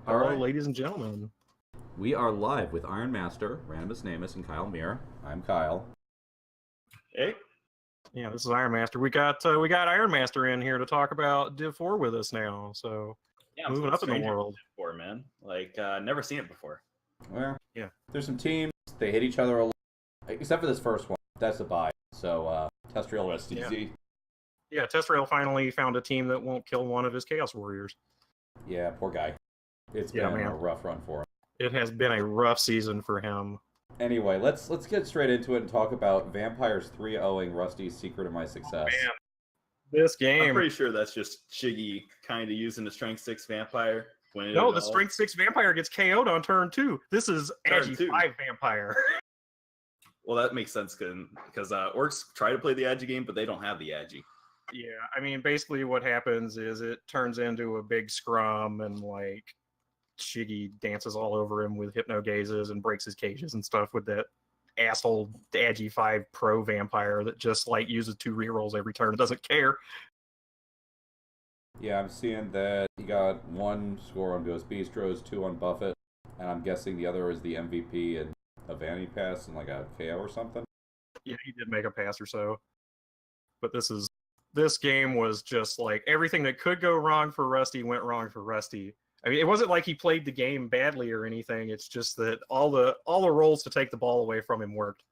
All Hello, right. ladies and gentlemen. We are live with Iron Master, Randomus Namus, and Kyle Muir. I'm Kyle. Hey, Yeah, this is Iron Master. We got Iron Master in here to talk about Div 4 with us now. So yeah, moving up in the world. before, man. Like, never seen it before. Well, Yeah. There's some teams. They hit each other a lot, except for this first one. That's a bye. So, Testriel rest easy. Yeah, Testrail finally found a team that won't kill one of his Chaos Warriors. Yeah, poor guy. It's Yeah, been man. a rough run for him. It has been a rough season for him. Anyway, let's get straight into it and talk about Vampires 3-0ing Rusty's Secret of My Success. Man, this I'm game. pretty sure that's just Shiggy kind of using the Strength 6 Vampire. Winning No, it the all. Strength 6 Vampire gets KO'd on turn 2. This is Turn Agi two. 5 Vampire. Well, that makes sense because Orcs try to play the Agi game, but they don't have the Agi. Yeah, I mean, basically what happens is it turns into a big scrum and, like, Shiggy dances all over him with hypno gazes and breaks his cages and stuff with that asshole Agi 5 Pro Vampire that just, like, uses 2 rerolls every turn and doesn't care. Yeah, I'm seeing that he got 1 score on Ghost Bistros, 2 on Buffett, and I'm guessing the other is the MVP and a Vanity Pass and like a KO or something. Yeah, he did make a pass or so. But this game was just like everything that could go wrong for Rusty went wrong for Rusty. I mean, it wasn't like he played the game badly or anything. It's just that all the rolls to take the ball away from him worked.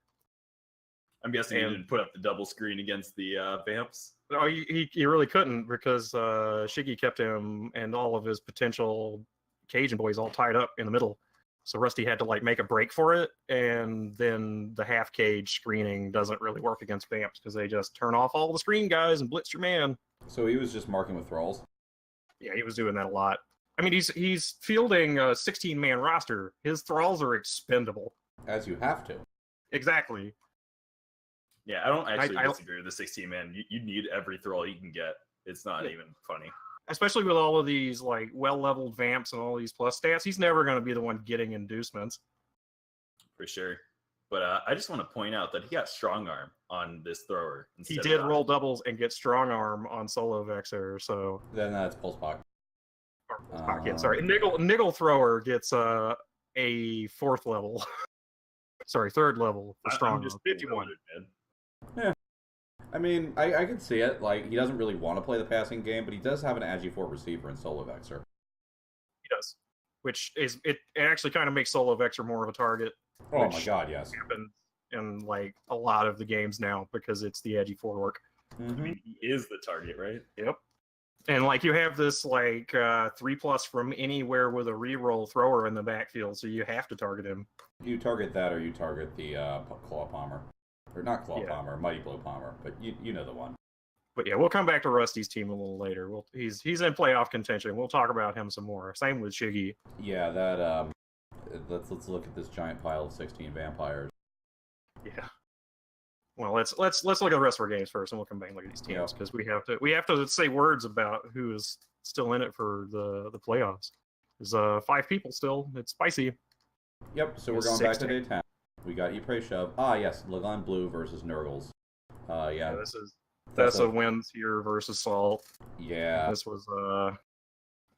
I'm guessing he And- didn't put up the double screen against the Vamps. No, he really couldn't because Shiggy kept him and all of his potential Cajun boys all tied up in the middle. So Rusty had to like make a break for it, and then the half cage screening doesn't really work against Vamps because they just turn off all the screen guys and blitz your man. So he was just marking with thralls. Yeah, he was doing that a lot. I mean, he's fielding a 16-man roster. His thralls are expendable. As you have to. Exactly. Yeah, I don't actually I- disagree with the 16 man. You need every thrall you can get. It's not even funny. Especially with all of these like well-leveled Vamps and all these plus stats, he's never going to be the one getting inducements. For sure. But I just want to point out that he got strong arm on this thrower. He instead did of roll doubles and get strong arm on solo Vexer, so Then that's Pulse Pocket. or pocket. Sorry, Niggle thrower gets a 4th level. Sorry, 3rd level for strong I'm just arm. 51. bewildered, man. I mean, I can see it. Like, he doesn't really want to play the passing game, but he does have an Agi 4 receiver in Solo Vexer. He does, which is it actually kind of makes solo Vexer more of a target. Oh Which my god, yes. happens in like a lot of the games now because it's the edgy forework. I mean, he is the target, right? Yep. And like you have this like 3+ from anywhere with a reroll thrower in the backfield, so you have to target him. You target that or you target the Claw Palmer. Or not Claw Yeah. Palmer, Mighty Blow Palmer, but you know the one. But yeah, we'll come back to Rusty's team a little later. He's in playoff contention. We'll talk about him some more. Same with Shiggy. Yeah, that let's look at this giant pile of 16 vampires. Yeah. Well, let's look at the rest of our games first, and we'll come back and look at these teams because we have to say words about who is still in it for the playoffs. There's 5 people still. It's spicy. Yep, so we're It's going back to 16. day 10. We got Ypres Shove. Ah, yes, Lagon Blue versus Nurgles. Yeah. This is That's Thessa wins here versus Salt. Yeah. This was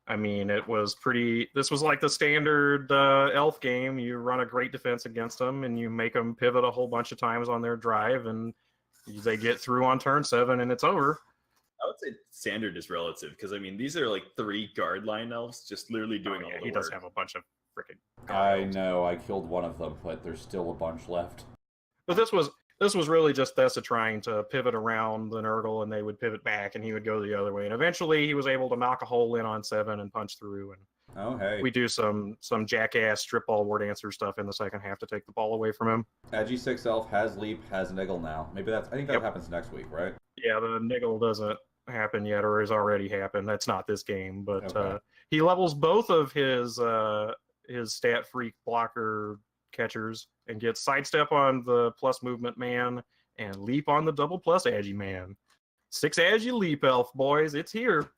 I mean, it was pretty. This was like the standard elf game. You run a great defense against them, and you make them pivot a whole bunch of times on their drive, and they get through on turn 7, and it's over. I would say standard is relative because I mean these are like 3 guard line elves just literally doing all the He work. does have a bunch of freaking. I know, I killed one of them, but there's still a bunch left. But this was really just Thessa trying to pivot around the Nurgle, and they would pivot back, and he would go the other way. And eventually, he was able to knock a hole in on 7 and punch through. And Oh, hey. we do some jackass strip ball word answer stuff in the second half to take the ball away from him. Agi 6 Elf has Leap, has Niggle now. Maybe I think that Yep. happens next week, right? Yeah, the niggle doesn't happen yet, or has already happened. That's not this game, but Okay. he levels both of his stat freak blocker catchers and gets sidestep on the plus movement man and leap on the double plus agi man. 6 agi leap elf, boys, it's here.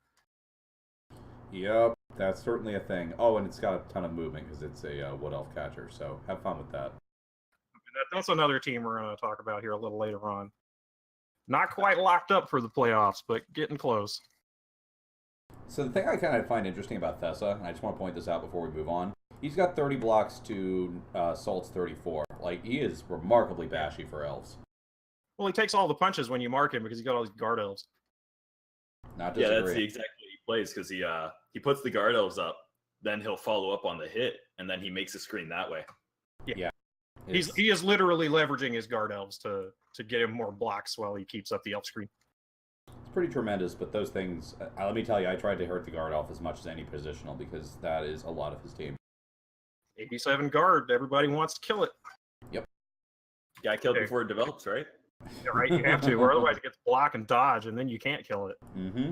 Yep, that's certainly a thing. Oh, and it's got a ton of movement because it's a Wood Elf catcher, so have fun with that. That's another team we're going to talk about here a little later on. Not quite locked up for the playoffs, but getting close. So the thing I kind of find interesting about Thessa, and I just want to point this out before we move on, he's got 30 blocks to Salt's 34. Like, he is remarkably bashy for elves. Well, he takes all the punches when you mark him because he's got all these guard elves. Not Yeah, disagree. that's the exact way he plays because he puts the guard elves up, then he'll follow up on the hit, and then he makes a screen that way. He is literally leveraging his guard elves to get him more blocks while he keeps up the elf screen. It's pretty tremendous, but those things, let me tell you, I tried to hurt the guard elf as much as any positional because that is a lot of his team. 87 guard, everybody wants to kill it. Guy killed Okay. before it develops, right? Yeah, right, you have to, or otherwise it gets block and dodge, and then you can't kill it. Mm-hmm.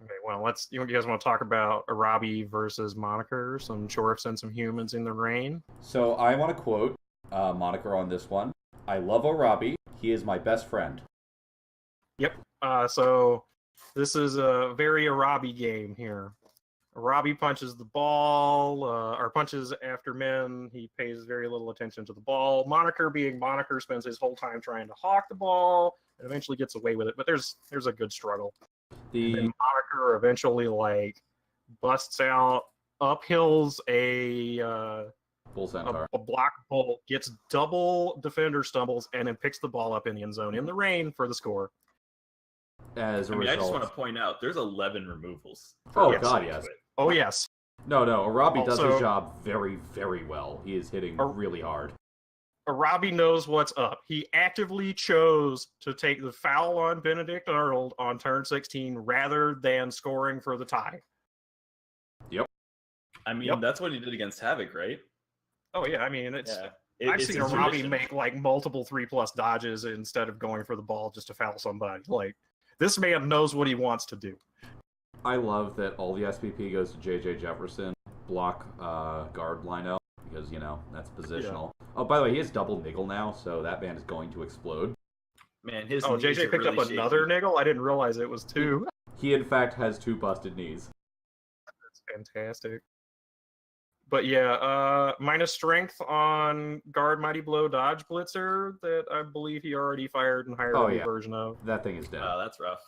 Okay, well, you guys want to talk about Arabi versus Moniker, some Chorfs and some humans in the rain? So I want to quote Moniker on this one. I love Arabi. He is my best friend. So this is a very Arabi game here. Arabi punches the ball, or punches after men. He pays very little attention to the ball. Moniker, being Moniker, spends his whole time trying to hawk the ball and eventually gets away with it. But there's a good struggle. And then Moniker eventually busts out, uphills a Bull Centaur. a block bolt, gets double defender stumbles, and then picks the ball up in the end zone in the rain for the score. As a I just result. want to point out there's 11 removals. Oh, Yes. God, yes. Oh yes, No, Arabi does Also- his job very, very well. He is hitting really hard. Arabi knows what's up. He actively chose to take the foul on Benedict Arnold on turn 16 rather than scoring for the tie. I mean, Yep. that's what he did against Havoc, right? Oh yeah, I mean it's. Yeah. I've It's seen his Arabi tradition. make like multiple 3+ dodges instead of going for the ball just to foul somebody. Like, this man knows what he wants to do. I love that all the SPP goes to JJ Jefferson, block guard lineup, because, that's positional. Oh, by the way, he has double niggle now, so that man is going to explode. Man, his Oh, knees JJ are picked really up another shaky. niggle? I didn't realize it was 2. He, in fact, has 2 busted knees. That's fantastic. But yeah, minus strength on guard mighty blow dodge blitzer that I believe he already fired and hired Oh, a new yeah. version of. That thing is dead. Oh, that's rough.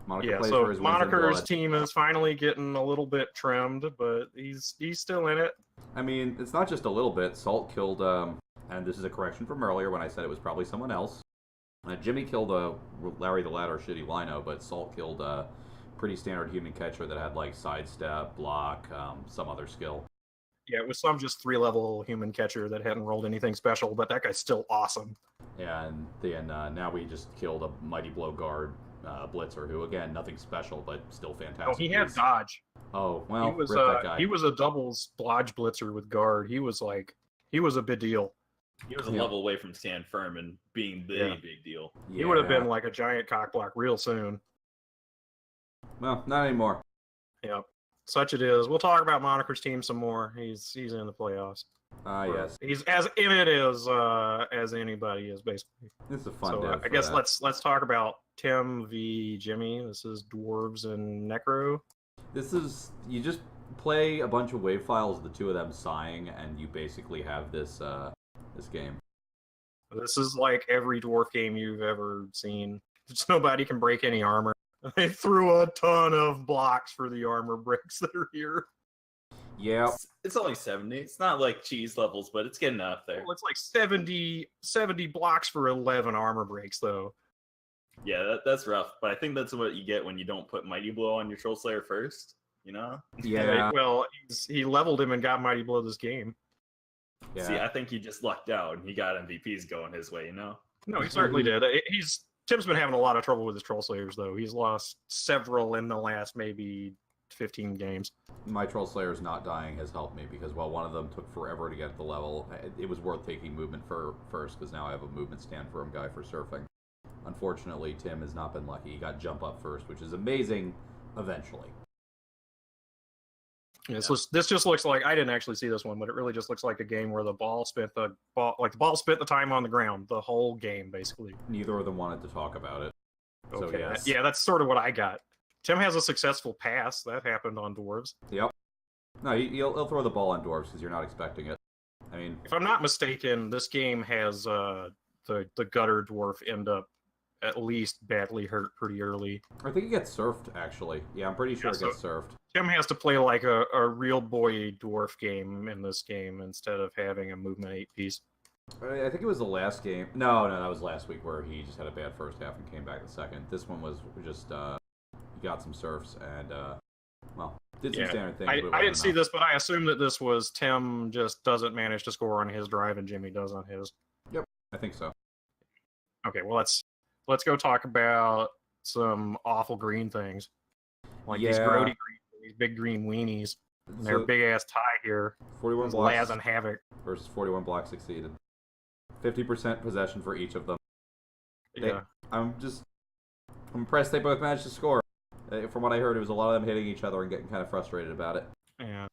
Moniker Yeah, plays so for his wins and Moniker's blood. team is finally getting a little bit trimmed, but he's still in it. I mean, it's not just a little bit. Salt killed, and this is a correction from earlier when I said it was probably someone else. Jimmy killed Larry the Ladder shitty lino, but Salt killed a pretty standard human catcher that had like sidestep, block, some other skill. Yeah, it was some just 3-level human catcher that hadn't rolled anything special, but that guy's still awesome. And then now we just killed a mighty blow guard blitzer, who again nothing special, but still fantastic. Oh, he had He's- dodge. Oh well, He was rip that guy. he was a doubles dodge blitzer with guard. He was a big deal. He was a Yeah. level away from stand firm and being the Yeah. big deal. He would have Yeah. been like a giant cock block real soon. Well, not anymore. Yep. Such it is. We'll talk about Moniker's team some more. He's in the playoffs. Yes, He's as in it as anybody is basically. this is a fun So dev I for guess that. let's talk about Tim v Jimmy. This is dwarves and necro. This is you just play a bunch of wave files, the two of them sighing, and you basically have this this game. This is like every dwarf game you've ever seen. Just nobody can break any armor. They threw a ton of blocks for the armor breaks that are here. Yeah, It's only 70. It's not like cheese levels, but it's getting up there. Well, it's like 70 blocks for 11 armor breaks though. Yeah, that's rough. But I think that's what you get when you don't put Mighty Blow on your Troll Slayer first. You know? yeah, Well, he leveled him and got mighty blow this game. yeah. See, I think he just lucked out and he got MVPs going his way, you know? No, he certainly did. Tim's been having a lot of trouble with his troll slayers though. He's lost several in the last maybe 15 games. My Troll Slayers not dying has helped me because while one of them took forever to get to the level, it was worth taking movement for first because now I have a movement stand firm guy for surfing. Unfortunately, Tim has not been lucky. He got jump up first, which is amazing. Eventually, Yeah, this just looks like I didn't actually see this one, but it really just looks like a game where the ball spent the time on the ground the whole game basically. neither of them wanted to talk about it. So, Okay, yes. yeah, that's sort of what I got. Tim has a successful pass that happened on dwarves. Yep. No, he'll throw the ball on dwarves because you're not expecting it. I mean, If I'm not mistaken, this game has the gutter dwarf end up at least badly hurt pretty early. I think he gets surfed, actually. Yeah, I'm pretty sure Yeah, it gets surfed. Tim has to play like a real boy dwarf game in this game instead of having a movement 8 piece. I think it was the last game. No, that was last week where he just had a bad first half and came back the second. This one was just he got some surfs and well, did some standard things. I didn't see this, but I assume that this was Tim just doesn't manage to score on his drive and Jimmy does on his. Yep, I think so. Okay, well let's go talk about some awful green things, like these grody green, these big green weenies. And their big ass tie here. 41 blocks Laz and Havoc versus 41 blocks succeeded. 50% possession for each of them. I'm impressed they both managed to score. From what I heard, it was a lot of them hitting each other and getting kind of frustrated about it.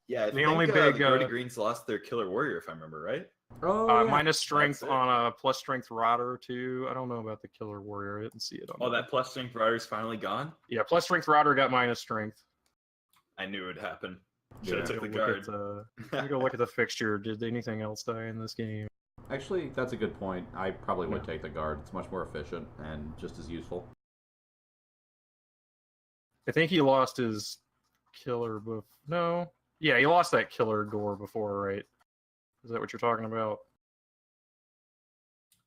Yeah. The only big the Grody Greens lost their Killer Warrior, if I remember right. Oh, yeah. Minus strength on a plus strength Rodder too. I don't know about the Killer Warrior. I didn't see it on. That plus strength Rodder's finally gone. Yeah, plus strength Rodder got minus strength. I knew it would happen. Should have took the guard. guard. Let me go look at the fixture. Did anything else die in this game? Actually, that's a good point. I probably would take the guard. It's much more efficient and just as useful. I think he lost his killer No. Yeah, he lost that killer door before, right? Is that what you're talking about?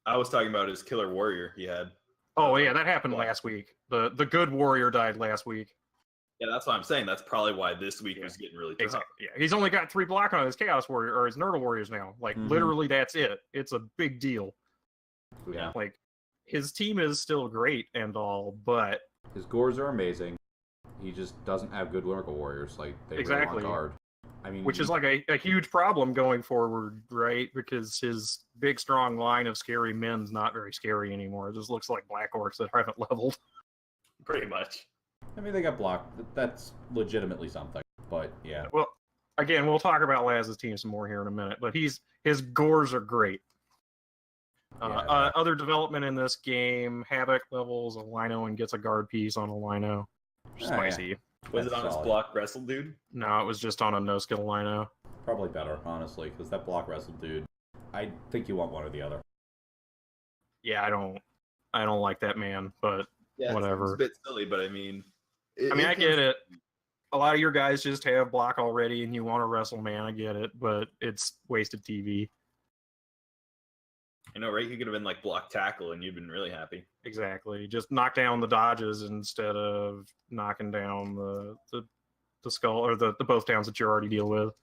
I was talking about his Killer Warrior he had. Oh, yeah, that happened last week. The good warrior died last week. Yeah, that's what I'm saying. That's probably why this week was getting really tough. Exactly. Yeah, he's only got 3 block on his Chaos Warrior or his Nerdle Warriors now. Like literally, that's it. It's a big deal. Yeah. Like his team is still great and all, but his gores are amazing. He just doesn't have good Lyrical Warriors like they really want guard. I mean, which is like a huge problem going forward, right? Because his big strong line of scary men's not very scary anymore. It just looks like black orcs that haven't leveled. Pretty much. I mean, they got blocked. That's legitimately something. But yeah. Well, again, we'll talk about Laz's team some more here in a minute. But his gores are great. Other development in this game: Havoc levels a Lino and gets a guard piece on a Lino. Spicy. Yeah. Was it on his block wrestle dude? No, it was just on a no skill Lino. Probably better, honestly, because that block wrestle dude. I think you want one or the other. Yeah, I don't like that man, but whatever. It's a bit silly, but I mean. I get it. A lot of your guys just have block already, and you want to wrestle man. I get it, but it's wasted TV. I know, right? You could have been like block tackle, and you'd been really happy. Exactly. Just knock down the dodges instead of knocking down the skull or the both downs that you already deal with.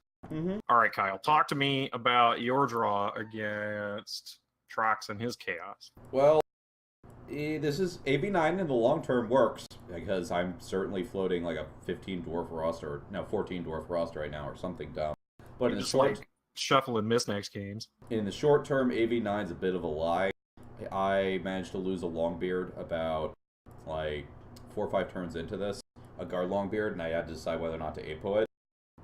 All right, Kyle, talk to me about your draw against Trox and his chaos. Well, this is AV9 in the long term works because I'm certainly floating like a 15 dwarf roster, 14 dwarf roster right now or something dumb. But in the short, shuffle and miss next games. In the short term, AV9's a bit of a lie. I managed to lose a Longbeard about like 4 or 5 turns into this, a guard Longbeard, and I had to decide whether or not to APO it.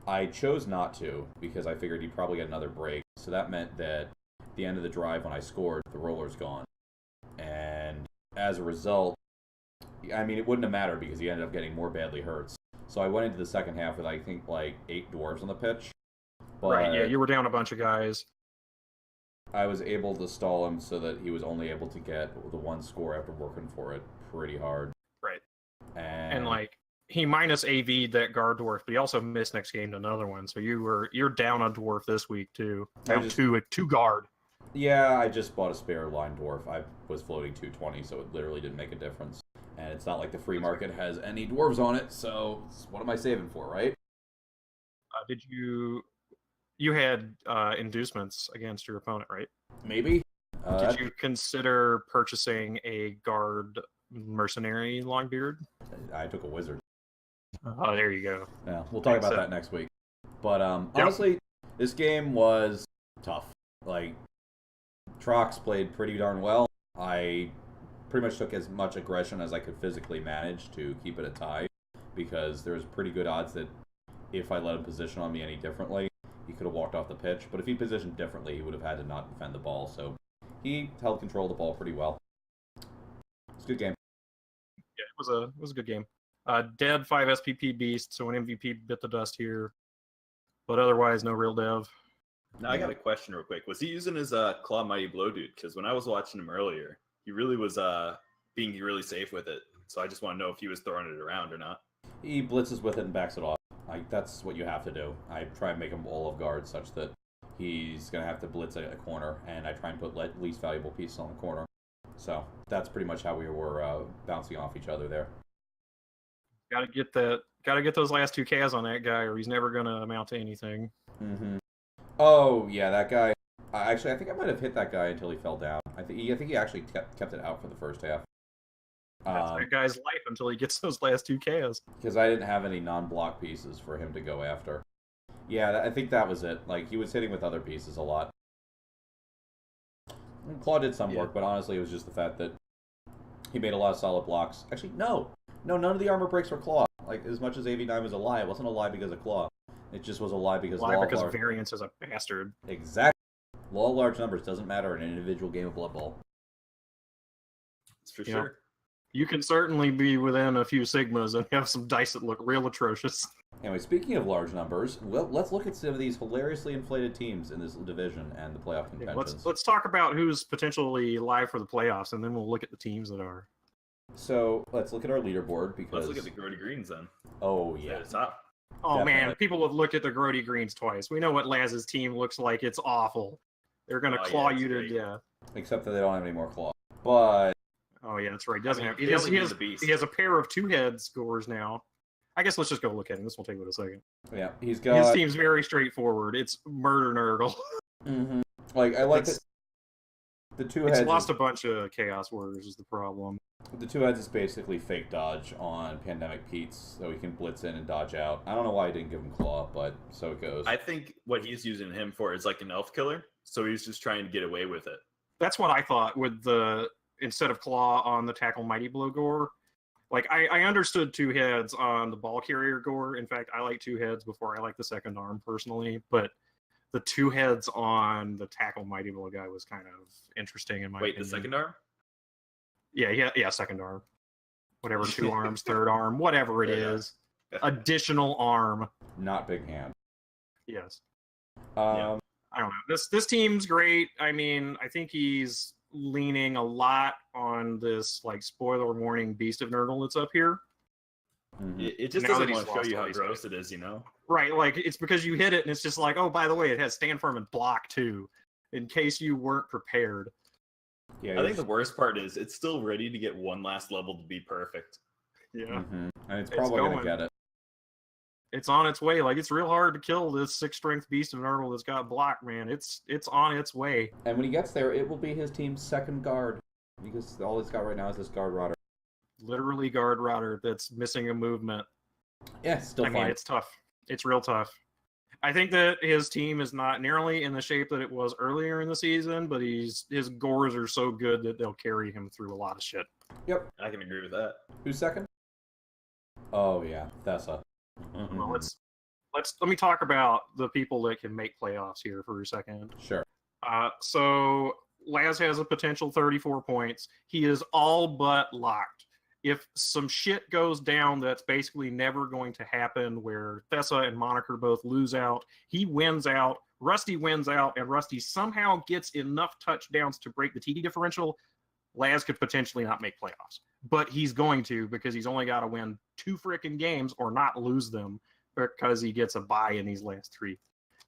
I chose not to because I figured he'd probably get another break. So that meant that at the end of the drive when I scored, the roller's gone. And as a result, I mean, it wouldn't have mattered because he ended up getting more badly hurt. So I went into the second half with, I think, like 8 dwarves on the pitch. But right, yeah, you were down a bunch of guys. I was able to stall him so that he was only able to get the 1 score after working for it pretty hard. Right. And like, he minus AV'd that guard dwarf, but he also missed next game to another one. So you're down a dwarf this week, too. Down two guard. Yeah, I just bought a spare line dwarf. I was floating 220, so it literally didn't make a difference. And it's not like the free market has any dwarves on it, so what am I saving for, right? Did you had inducements against your opponent, right? Maybe. Did you consider purchasing a guard mercenary Longbeard? I took a wizard. Oh, there you go. Yeah, we'll talk about that next week. But honestly, this game was tough. Like, Trox played pretty darn well. I pretty much took as much aggression as I could physically manage to keep it a tie, because there's pretty good odds that if I let him position on me any differently, he could have walked off the pitch. But if he positioned differently, he would have had to not defend the ball. So he held control of the ball pretty well. It's a good game. Yeah, it was a good game. Dead 5 SPP beast, so an MVP bit the dust here, but otherwise no real dev. Now I got a question real quick. Was he using his Claw Mighty Blow dude? Because when I was watching him earlier, he really was being really safe with it. So I just want to know if he was throwing it around or not. He blitzes with it and backs it off. That's what you have to do. I try and make him all of guard such that he's going to have to blitz at a corner, and I try and put least valuable pieces on the corner. So that's pretty much how we were bouncing off each other there. Got to get those last 2 Ks on that guy, or he's never going to amount to anything. Mm-hmm. Oh yeah, that guy. Actually, I think I might have hit that guy until he fell down. I think he actually kept it out for the first half. That's that guy's life until he gets those last 2 Ks. Because I didn't have any non-block pieces for him to go after. Yeah, I think that was it. Like, he was hitting with other pieces a lot. And Claw did some work, but honestly, it was just the fact that he made a lot of solid blocks. Actually, no, none of the armor breaks were Claw. Like, as much as AV9 was a lie, it wasn't a lie because of Claw. It just was a lie because Variance is a bastard. Exactly. Law of large numbers doesn't matter in an individual game of Blood Bowl. That's for sure. You can certainly be within a few sigmas and have some dice that look real atrocious. Anyway, speaking of large numbers, well, let's look at some of these hilariously inflated teams in this division and the playoff contentions. Let's talk about who's potentially live for the playoffs, and then we'll look at the teams that are. So let's look at our leaderboard because let's look at the Grody Greens then. Oh yeah, top. Oh man, people have looked at the Grody Greens twice. We know what Laz's team looks like. It's awful. They're gonna claw you to death. Except that they don't have any more claw. But oh yeah, that's right. He has a pair of 2-head scores now. I guess let's just go look at him. This will take a second. Yeah, he's got his team's very straightforward. It's Murder Nurgle. Mm-hmm. Like I like the 2 heads. It's lost a bunch of Chaos Warriors is the problem. The 2 heads is basically fake dodge on Pandemic Pete's, so he can blitz in and dodge out. I don't know why I didn't give him claw, but so it goes. I think what he's using him for is like an elf killer, so he's just trying to get away with it. That's what I thought with the instead of claw on the Tackle Mighty Blow Gore. Like I understood 2 heads on the Ball Carrier Gore. In fact, I like 2 heads before I like the second arm personally, but the 2 heads on the Tackle Mighty Blow guy was kind of interesting in my opinion. The second arm? Yeah, second arm. Whatever, 2 arms, third arm, whatever it is. Additional arm. Not big hand. Yes. Yeah. I don't know. This team's great. I mean, I think he's leaning a lot on this, like, spoiler warning Beast of Nurgle that's up here. Mm-hmm. It just doesn't want to show you how gross it is, you know? Right, like, it's because you hit it and it's just like, oh, by the way, it has stand firm and block, too, in case you weren't prepared. Yeah, I think the worst part is it's still ready to get one last level to be perfect. Yeah. Mm-hmm. And it's probably going to get it. It's on its way. Like, it's real hard to kill this 6-strength Beast of Nurgle that's got block, man. It's on its way. And when he gets there, it will be his team's second guard. Because all he's got right now is this guard rotter. Literally guard rotter that's missing a movement. Yeah, still fine. I mean, it's tough. It's real tough. I think that his team is not nearly in the shape that it was earlier in the season, but his gores are so good that they'll carry him through a lot of shit. Yep. I can agree with that. Who's second? Oh, yeah. Thessa. Well, let me talk about the people that can make playoffs here for a second. Sure. So Laz has a potential 34 points. He is all but locked. If some shit goes down that's basically never going to happen, where Thessa and Moniker both lose out, he wins out, Rusty wins out, and Rusty somehow gets enough touchdowns to break the TD differential, Laz could potentially not make playoffs. But he's going to, because he's only got to win 2 frickin' games or not lose them, because he gets a bye in these last 3.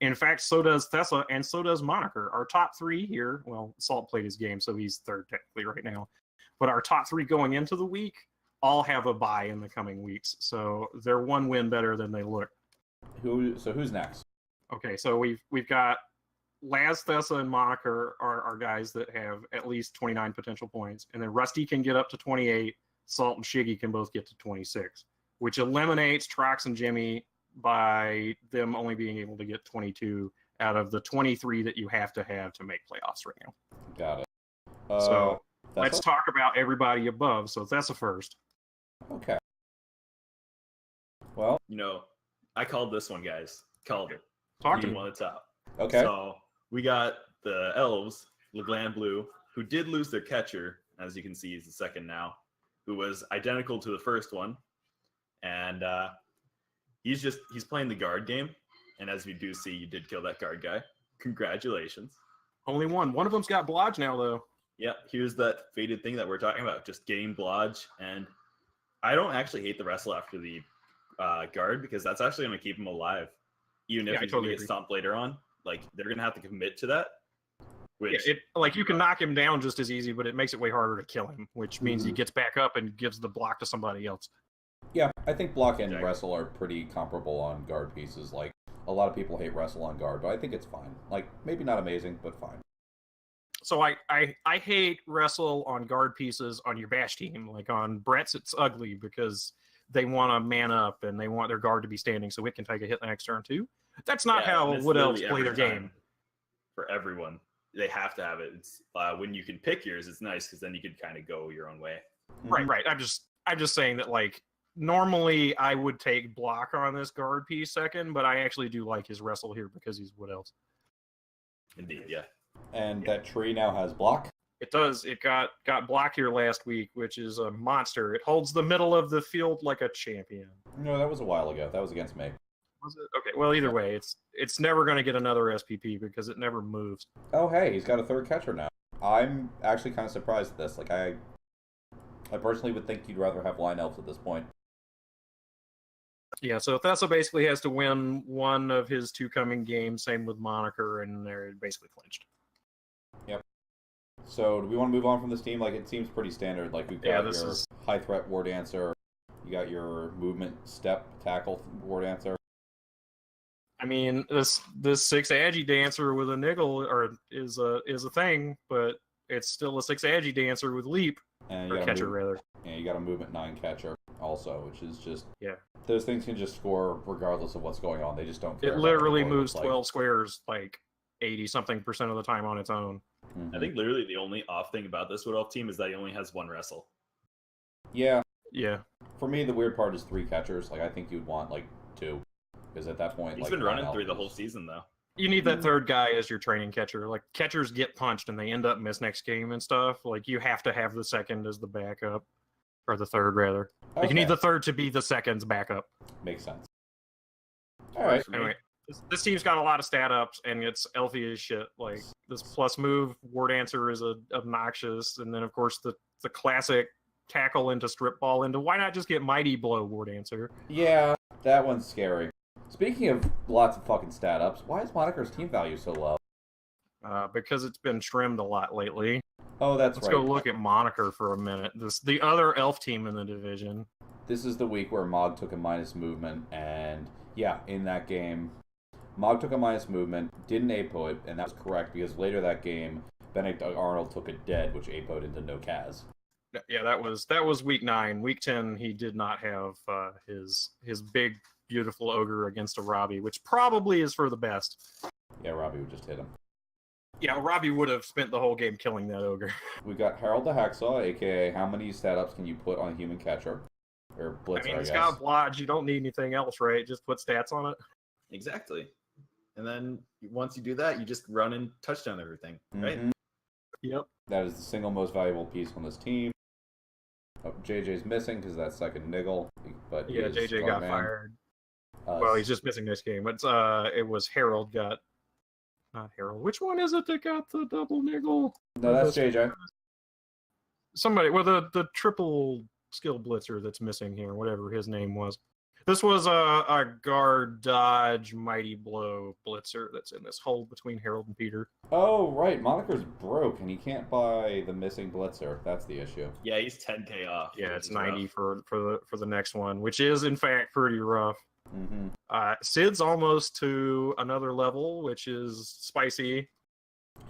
In fact, so does Thessa and so does Moniker. Our top 3 here, well, Salt played his game, so he's third technically right now. But our top 3 going into the week all have a bye in the coming weeks. So they're 1 win better than they look. So who's next? Okay, so we've got Laz, Thessa, and Moniker are guys that have at least 29 potential points. And then Rusty can get up to 28. Salt and Shiggy can both get to 26, which eliminates Trox and Jimmy by them only being able to get 22 out of the 23 that you have to make playoffs right now. Got it. So let's talk about everybody above. So Thessa first. Okay. Well, you know, I called this one, guys. Called it. Talk to me. On the top. Okay. So we got the Elves, LeGland Blue, who did lose their catcher. As you can see, he's the second now, who was identical to the first one. And he's playing the guard game. And as you do see, you did kill that guard guy. Congratulations. Only one. One of them's got Blodge now, though. Yeah, here's that faded thing that we're talking about, just getting blodge. And I don't actually hate the wrestle after the guard, because that's actually going to keep him alive. Even if Yeah, I he's totally going to agree. get stomped later on, like, they're going to have to commit to that. Which, Yeah, like you can knock him down just as easy, but it makes it way harder to kill him, which means he Mhm. gets back up and gives the block to somebody else. Yeah, I think block and Exactly. wrestle are pretty comparable on guard pieces. Like, a lot of people hate wrestle on guard, but I think it's fine. Like, maybe not amazing, but fine. So I hate wrestle on guard pieces on your bash team. Like on Brett's, it's ugly because they want to man up and they want their guard to be standing so it can take a hit the next turn too. That's not yeah, how and it's Wood Elves literally play every their time game. for everyone. They have to have it. It's when you can pick yours, it's nice because then you can kind of go your own way. Right. I'm just saying that like normally I would take block on this guard piece second, but I actually do like his wrestle here because he's Wood Elves. Indeed, yeah. And that tree now has block. It does. It got block here last week, which is a monster. It holds the middle of the field like a champion. No, that was a while ago. That was against me. Was it? Okay. Well, either way, it's never going to get another SPP because it never moves. Oh, hey, he's got a third catcher now. I'm actually kind of surprised at this. Like, I personally would think you'd rather have line elves at this point. Yeah. So Thessa basically has to win one of his two coming games. Same with Moniker, and they're basically clinched. So, do we want to move on from this team? Like, it seems pretty standard. Like, we've Yeah, got this your is- high threat war dancer, you got your movement step tackle war dancer. I mean, this 6 Agi dancer with a niggle is a thing, but it's still a 6 Agi dancer with leap And or you got catcher rather. you got a movement 9 catcher also, which is just Yeah. those things can just score regardless of what's going on. They just don't care. It about literally what it moves looks 12 squares like 80-something% of the time on its own. Mhm. I think literally the only off thing about this Wood Elf team is that he only has one wrestle. Yeah, Yeah. for me the weird part is 3 catchers. Like, I think you'd want like 2, because at that point He's like, been line running elf through the is- whole season though. You need that third guy as your training catcher. Like catchers get punched and they end up miss next game and stuff. Like you have to have the second as the backup. Or the third rather. Like you need Okay, the third to be the second's backup. makes sense. All right. For me. Anyway, this team's got a lot of stat ups and it's elfy as shit. Like this plus move, War Dancer is obnoxious, and then of course the classic tackle into strip ball into why not just get Mighty Blow War Dancer? Yeah, that one's scary. Speaking of lots of fucking stat ups, why is Moniker's team value so low? Because it's been trimmed a lot lately. Oh, that's Let's right. go look at Moniker for a minute. The other elf team in the division. This is the week where Mog took a minus movement, and yeah, in that game, Mog took a minus movement, didn't APO it, and that was correct because later that game, Benedict Arnold took a dead, which APO'd into no Kaz. Yeah, that was week 9. Week 10, he did not have his big beautiful ogre against a Robbie, which probably is for the best. Yeah, Robbie would just hit him. Yeah, Robbie would have spent the whole game killing that ogre. We got Harold the Hacksaw, aka how many stat ups can you put on a human catcher? Or I blitzer, mean, I it's guess. got Blodge. You don't need anything else, right? Just put stats on it. Exactly. And then once you do that, you just run and touchdown everything, right? Mhm. Yep. That is the single most valuable piece on this team. Oh, JJ's missing because that's second niggle, but he Yeah, is JJ strong got man. fired. Uh, Well, he's just missing this game. But it was Harold got. Not Harold. Which one is it that got the double niggle? No, that's JJ. Somebody. Well, the triple skill blitzer that's missing here, whatever his name was. This was a guard dodge mighty blow blitzer that's in this hole between Harold and Peter. Oh, right. Moniker's broke and he can't buy the missing blitzer. That's the issue. Yeah, he's 10K off. Yeah, which it's is rough. 90 for the next one, which is in fact pretty rough. Mm-hmm. Sid's almost to another level, which is spicy.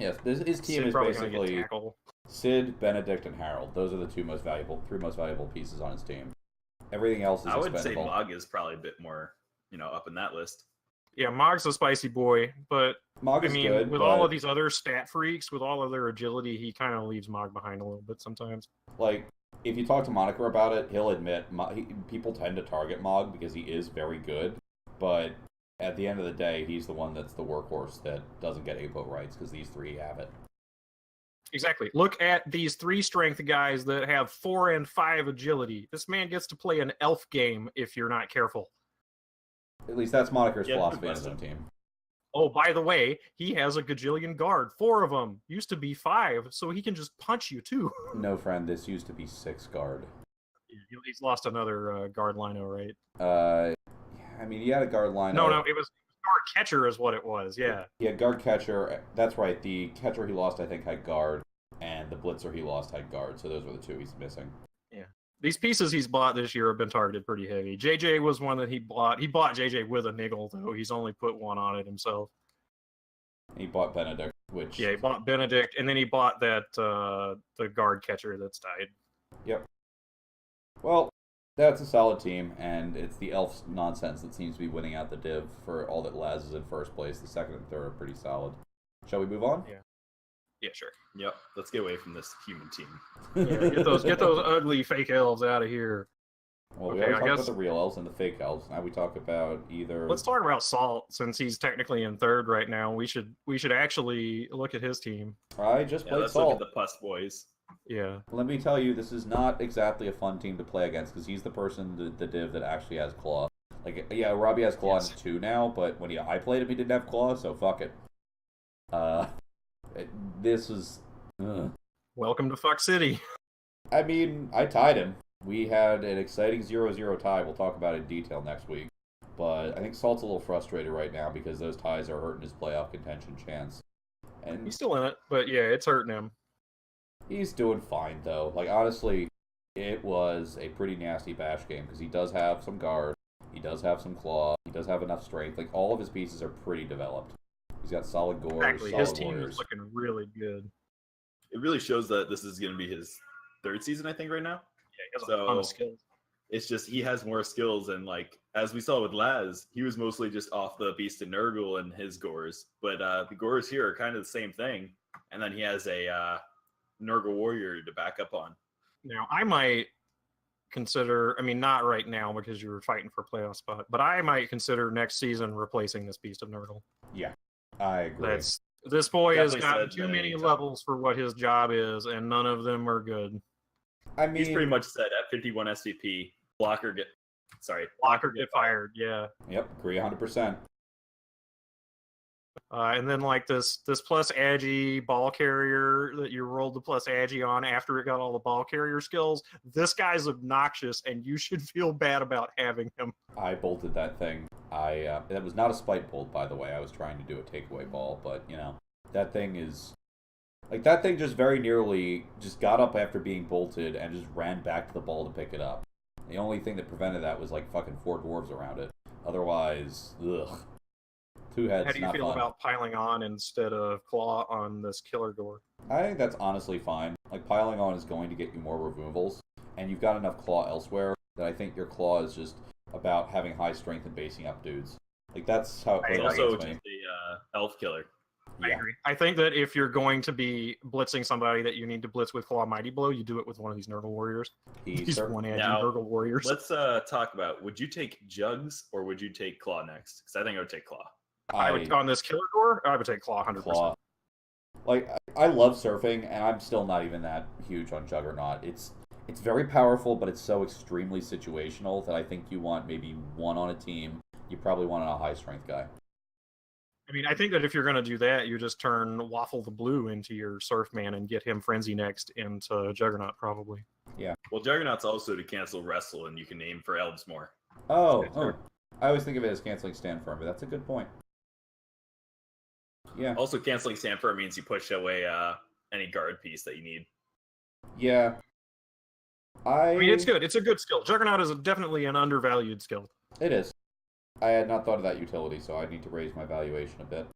Yes, his team Sid is probably gonna get basically tackle. Sid, Benedict, and Harold. Those are the three most valuable pieces on his team. Everything else is I would say expendable. Mog is probably a bit more, up in that list. Yeah, Mog's a spicy boy, but Mog I is mean, good, with but, all of these other stat freaks, with all of their agility, he kind of leaves Mog behind a little bit sometimes. like, if you talk to Moniker about it, he'll admit people tend to target Mog because he is very good, but at the end of the day, he's the one that's the workhorse that doesn't get APO rights because these three have it. Exactly. Look at these 3 strength guys that have 4 and 5 agility. This man gets to play an elf game if you're not careful. At least that's Moniker's Yeah, philosophy good on his own question. team. Oh, by the way, he has a gajillion guard. 4 of them. Used to be 5, so he can just punch you too. No, friend, this used to be 6 guard. He's lost another guard lino, right? I mean, he had a guard line. No, it was guard catcher is what it was. Yeah. He had guard catcher. That's right. The catcher he lost, I think, had guard, and the blitzer he lost had guard. So those were the 2 he's missing. Yeah. These pieces he's bought this year have been targeted pretty heavy. JJ was one that he bought. He bought JJ with a niggle, though. He's only put 1 on it himself. He bought Benedict, which... Yeah, he bought Benedict, and then he bought that the guard catcher that's died. Yep. Well, that's a solid team, and it's the Elf's nonsense that seems to be winning out the div for all that Laz is in first place. The second and third are pretty solid. Shall we move on? Yeah, sure. Yep. Let's get away from this human team. Yeah, get those ugly fake elves out of here. Well, we Okay, already I talked guess- about the real elves and the fake elves. Now we talk about either... Let's talk about Salt, since he's technically in third right now. We should actually look at his team. I just Yeah, played let's look Salt. at the Pus boys. Yeah. Let me tell you, this is not exactly a fun team to play against, because he's the person, the div, that actually has Claw. Like, yeah, Robbie has Claw Yes. in 2 now, but when I played him, he didn't have Claw, so fuck it. This is... Ugh. Welcome to Fuck City. I mean, I tied him. We had an exciting 0-0 tie. We'll talk about it in detail next week. But I think Salt's a little frustrated right now because those ties are hurting his playoff contention chance. And He's still in it, but yeah, it's hurting him. he's doing fine, though. Like, honestly, it was a pretty nasty bash game because he does have some guard. He does have some claw. He does have enough strength. Like, all of his pieces are pretty developed. He's got solid gores, Exactly. solid His team warriors. is looking really good. It really shows that this is going to be his 3rd season, I think, right now. Yeah, he has a ton of skills. It's just he has more skills, and like as we saw with Laz, he was mostly just off the Beast of Nurgle and his gores. But the gores here are kind of the same thing, and then he has a Nurgle warrior to back up on. Now, I might consider, I mean, not right now because you were fighting for playoff spot, but I might consider next season replacing this Beast of Nurgle. I agree. This boy has Definitely gotten said too that many anytime. levels for what his job is, and none of them are good. I mean, He's pretty much said at 51 SVP, blocker get Fired, yeah. Yep, agree 100%. And then like this plus Agi ball carrier that you rolled the plus Agi on after it got all the ball carrier skills. This guy's obnoxious, and you should feel bad about having him. I bolted that thing. That was not a spite bolt, by the way. I was trying to do a takeaway ball, but, you know, that thing is... Like, that thing just very nearly just got up after being bolted and just ran back to the ball to pick it up. The only thing that prevented that was, like, fucking 4 dwarves around it. Otherwise, ugh. 2 heads, How do you not feel fun. about piling on instead of claw on this killer gore? I think that's honestly fine. Like, piling on is going to get you more removals, and you've got enough claw elsewhere that I think your claw is just about having high strength and basing up dudes. Like, that's how I He's it also resonates just me. the elf killer. I Yeah. agree. I think that if you're going to be blitzing somebody that you need to blitz with Claw Mighty Blow, you do it with one of these Nurgle Warriors. He's These cer- one edgy Now, Nurgle Warriors. Let's talk about, would you take Jugs or would you take Claw next? Because I think I would take Claw. I would, on this killer gore, I would take Claw 100%. Claw. Like, I love surfing, and I'm still not even that huge on Juggernaut. It's very powerful, but it's so extremely situational that I think you want maybe one on a team. You probably want a high strength guy. I mean, I think that if you're going to do that, you just turn Waffle the Blue into your Surf Man and get him Frenzy next into Juggernaut, probably. Well, Juggernaut's also to cancel Wrestle, and you can aim for elves more. Oh, That's fair. I always think of it as canceling Stand Firm, but that's a good point. Yeah, Also, canceling Sanford means you push away any guard piece that you need. yeah. I mean, it's good. It's a good skill. Juggernaut is definitely an undervalued skill. It is. I had not thought of that utility, so I need to raise my valuation a bit.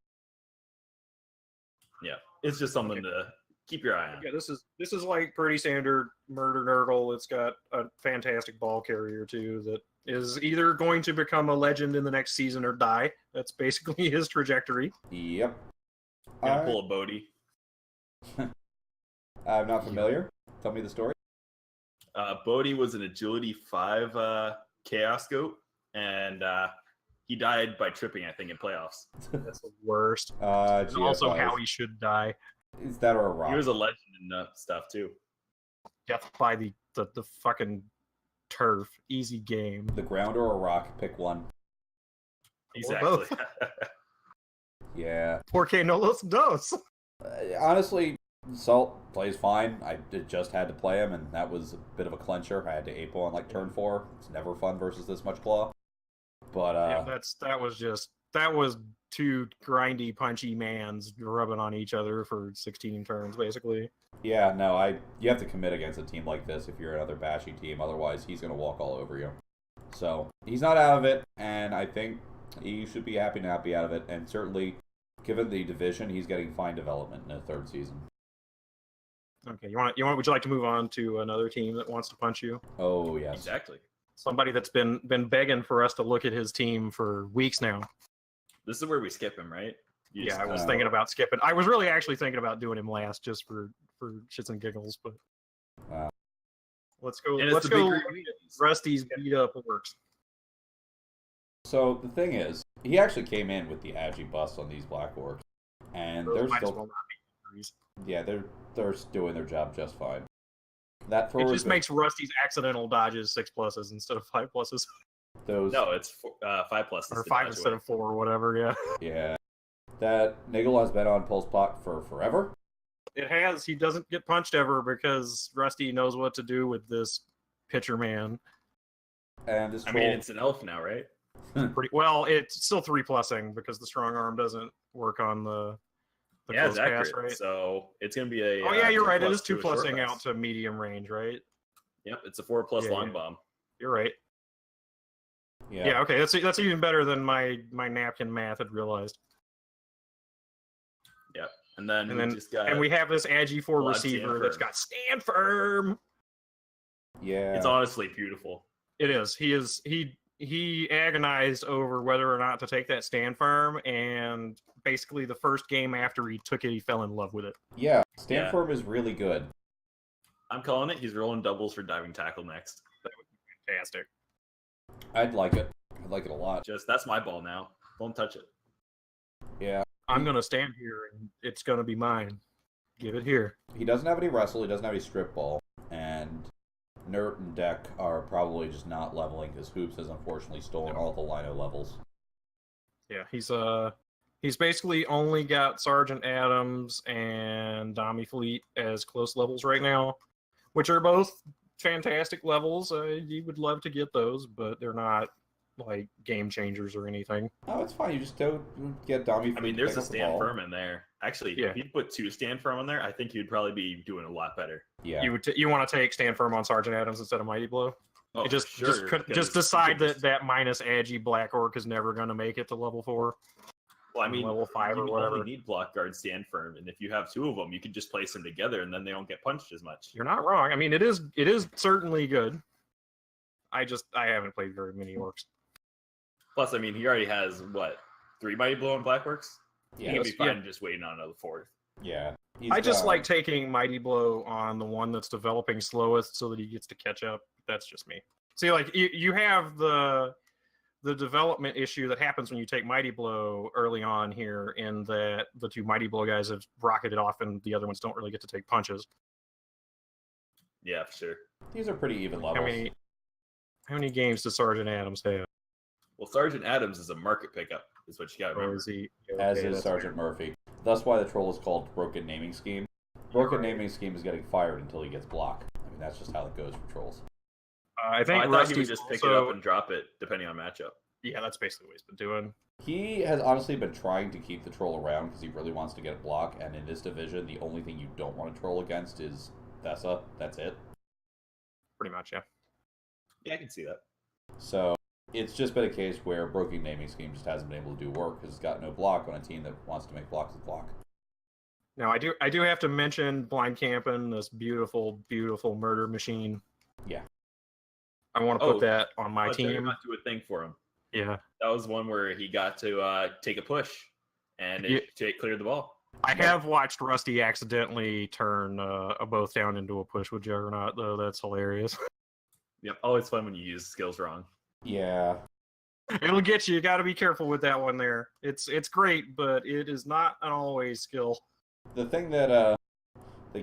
Yeah, it's just something to keep your eye on. Yeah, this is like pretty standard Murder Nurgle. It's got a fantastic ball carrier too that is either going to become a legend in the next season or die. That's basically his trajectory. Yep. Gonna pull a Bodhi. I'm not familiar. Tell me the story. Bodhi was an Agility 5 Chaos Goat, and he died by tripping, I think, in playoffs. That's the worst. GFIs. And also how he should die. Is that or a rock? He was a legend in stuff, too. Death by the fucking turf. Easy game. The ground or a rock? Pick one. Exactly. Yeah. Porque no los dos. Honestly, Salt plays fine. I just had to play him, and that was a bit of a clincher. I had to Apo on like turn 4. It's never fun versus this much claw. But Yeah, that was two grindy, punchy mans rubbing on each other for 16 turns, basically. yeah, no, you have to commit against a team like this if you're another Bashy team. Otherwise, he's gonna walk all over you. So he's not out of it, and I think he should be happy to not be out of it. And certainly, given the division, he's getting fine development in the 3rd season. Okay, would you like to move on to another team that wants to punch you? Oh yes, Exactly. Somebody that's been begging for us to look at his team for weeks now. This is where we skip him, right? You Yeah, just- I was thinking about skipping. I was really actually thinking about doing him last just for shits and giggles, but Wow. let's go. And it's Let's the big go. reunions. Rusty's beat up works. So the thing is, he actually came in with the Agi bust on these Black Orcs, and Those they're might as still well not be injuries. yeah they're doing their job just fine. That It thrower just makes Rusty's accidental dodges 6+ instead of 5+, those No, it's 5+. or 5 instead of 4, or whatever. Yeah, yeah. That Nigel has been on Pulse Pot for forever. it has. He doesn't get punched ever because Rusty knows what to do with this pitcher man. And this I troll, mean, it's an elf now, right? Pretty well. It's still 3+ing because the strong arm doesn't work on the Yeah, it's close pass, accurate. right? So it's going to be a. Oh yeah, you're right. It 2+ is to a short 2+ing pass. out to medium range, right? Yep, it's a 4+ Yeah, long yeah. bomb. You're right. yeah. Yeah, okay. That's even better than my napkin math had realized. Yep, and then And we then- just got. And we have this Agi 4 Blood receiver stand that's firm. got stand firm. Yeah. It's honestly beautiful. It is. He agonized over whether or not to take that stand firm, and basically the first game after he took it, he fell in love with it. Yeah. Stand Yeah. firm is really good. I'm calling it. He's rolling doubles for diving tackle next. Fantastic. I'd like it. I'd like it a lot. Just that's my ball now. Don't touch it. Yeah. I'm gonna stand here and it's gonna be mine. Give it here. He doesn't have any wrestle. He doesn't have any strip ball. And Nert and Deck are probably just not leveling because Hoops has unfortunately stolen all the Lino levels. Yeah, he's basically only got Sergeant Adams and Dami Fleet as close levels right now, which are both fantastic levels. You would love to get those, but they're not like game changers or anything. Oh, it's fine. You just don't get Dami. I mean, there's a stand firm in there. Actually, Yeah. if you put 2 stand firm on there, I think you'd probably be doing a lot better. Yeah. You want to take stand firm on Sergeant Adams instead of Mighty Blow? Oh, just sure, because just decide you can that minus Agi Black Orc is never going to make it to level 4. Well, I mean, level 5 or you whatever. only need block guard stand firm, and if you have 2 of them, you can just place them together, and then they don't get punched as much. You're not wrong. I mean, it is certainly good. I haven't played very many orcs. Plus, I mean, he already has what 3 mighty blow and blackworks. Yeah. He can be yeah. fine just waiting on another 4th. Yeah. I just like taking Mighty Blow on the one that's developing slowest so that he gets to catch up. That's just me. See, like you have the development issue that happens when you take Mighty Blow early on here, in that the 2 Mighty Blow guys have rocketed off and the other ones don't really get to take punches. Yeah, for sure. These are pretty even levels. How many games does Sergeant Adams have? Well, Sergeant Adams is a market pickup, is what you got to Or remember. is he? As okay, is that's Sergeant Murphy. That's why the troll is called Broken Naming Scheme. Broken Naming Scheme is getting fired until he gets blocked. I mean, that's just how it goes for trolls. I think I thought he Rusty's would just pick it also- up and drop it, depending on matchup. Yeah, that's basically what he's been doing. He has honestly been trying to keep the troll around because he really wants to get a block, and in this division, the only thing you don't want to troll against is Thessa. That's it. Pretty much, yeah. Yeah, I can see that. So it's just been a case where Broken Naming Scheme just hasn't been able to do work because it's got no block on a team that wants to make blocks with block. Now, I do have to mention Blind Camping, this beautiful, beautiful murder machine. Yeah. I want to put that on my But they're team. not do a thing for him. Yeah. That was one where he got to take a push and it cleared the ball. I have watched Rusty accidentally turn a both down into a push with Juggernaut, though. That's hilarious. Yep, always fun when you use skills wrong. Yeah. It'll get you. You got to be careful with that one there. It's great, but it is not an always skill. The thing that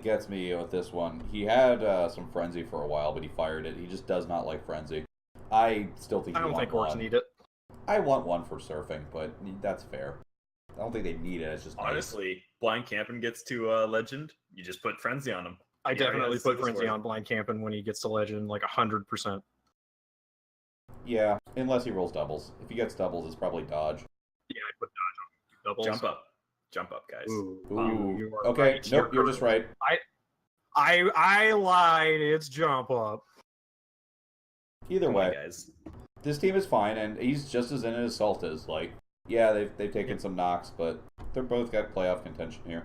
gets me with this one, he had some Frenzy for a while, but he fired it. He just does not like Frenzy. I still think I don't think orcs orcs need it. I want one for surfing, but that's fair. don't think they need it. It's just nice. Honestly, Blind Camping gets to Legend. You just put Frenzy on him. I He already definitely has put the Frenzy sword. on Blind Camping when he gets to Legend, like 100%. Yeah, unless he rolls doubles. If he gets doubles, it's probably dodge. Yeah, I put dodge on doubles. Jump up, guys. Ooh, Ooh. you are Okay, right. nope, you're just right. I lied. It's jump up. Either Come on, way, guys. this team is fine, and he's just as in it as Salt is. Like, yeah, they've taken some knocks, but they're both got playoff contention here.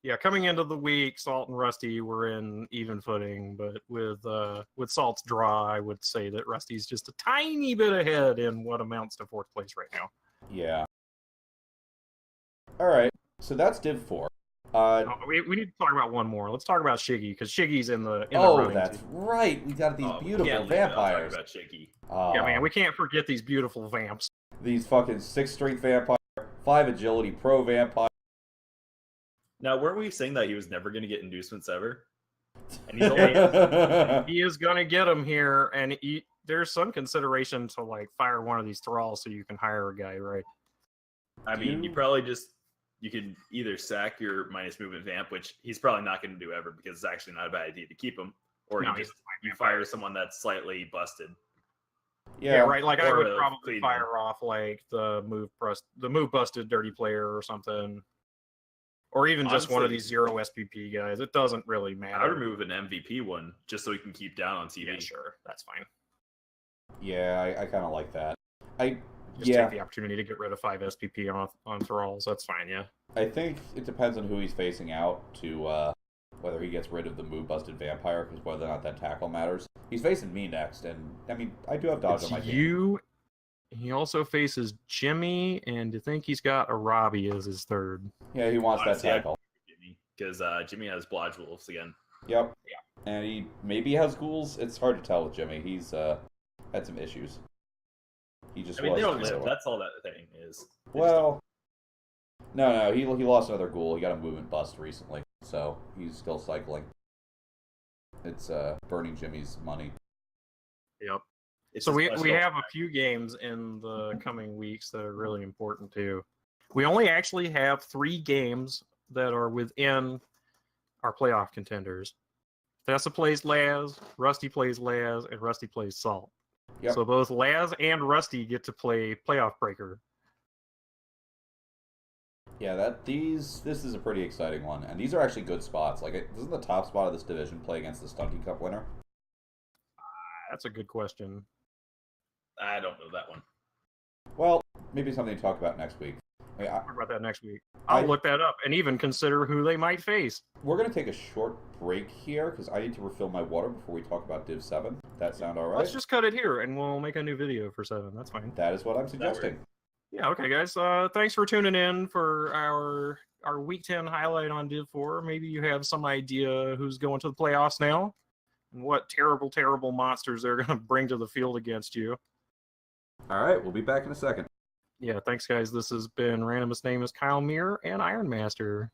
Yeah, coming into the week, Salt and Rusty were in even footing, but with Salt's draw, I would say that Rusty's just a tiny bit ahead in what amounts to 4th place right now. Yeah. All right, so that's Div 4. We need to talk about one more. Let's talk about Shiggy, because Shiggy's in the Oh, running that's too. right. We got these We beautiful can't leave it without talking vampires. about Shiggy. Yeah, man, we can't forget these beautiful vamps. These fucking 6 strength vampire, 5 agility pro vampire. Now, weren't we saying that he was never going to get inducements ever? And he's only He is gonna get him here, and there's some consideration to like fire one of these thralls so you can hire a guy, right? I mean, you can either sack your minus movement vamp, which he's probably not going to do ever because it's actually not a bad idea to keep him, or No, you fire someone that's slightly busted. Yeah, right. Like I Or would a probably clean fire off like the move busted dirty player or something, or even just one of Honestly, these 0 SPP guys. It doesn't really I would matter. remove an MVP one just so he can keep down on TV. Yeah, sure, that's fine. Yeah, I kind of like that. Just Yeah. take the opportunity to get rid of 5 SPP on thralls. That's fine. Yeah. I think it depends on who he's facing out to whether he gets rid of the move busted vampire, because whether or not that tackle matters. He's facing me next, and I mean I do have dodge It's on my team. you. He also faces Jimmy, and I think he's got a Robbie as his third. Yeah, he wants Honestly, that tackle. Because Jimmy has Blodge Wolves again. Yep. Yeah. And he maybe has ghouls. It's hard to tell with Jimmy. He's had some issues. He just I mean, they was don't live. That's all that thing is. They just Well, no, he lost another ghoul. He got a movement bust recently, so he's still cycling. It's burning Jimmy's money. Yep. it's So just we less have a few games in the coming weeks that are really important too. We only actually have 3 games that are within our playoff contenders. Thessa plays Laz, Rusty plays Laz, and Rusty plays Salt. Yep. So both Laz and Rusty get to play playoff breaker. Yeah, this is a pretty exciting one, and these are actually good spots. Like, doesn't the top spot of this division play against the Stunky Cup winner? That's a good question. I don't know that one. Well, maybe something to talk about next week. I mean, Talk about that next week. I'll look that up and even consider who they might face. we're going to take a short break here because I need to refill my water before we talk about Div 7. That sound all right? Let's just cut it here and we'll make a new video for 7. That's fine. That is what I'm suggesting. Yeah, okay, guys. Thanks for tuning in for our Week 10 highlight on Div 4. Maybe you have some idea who's going to the playoffs now and what terrible, terrible monsters they're going to bring to the field against you. All right, we'll be back in a second. Yeah, thanks, guys. This has been Random's name is Kyle Muir and Iron Master.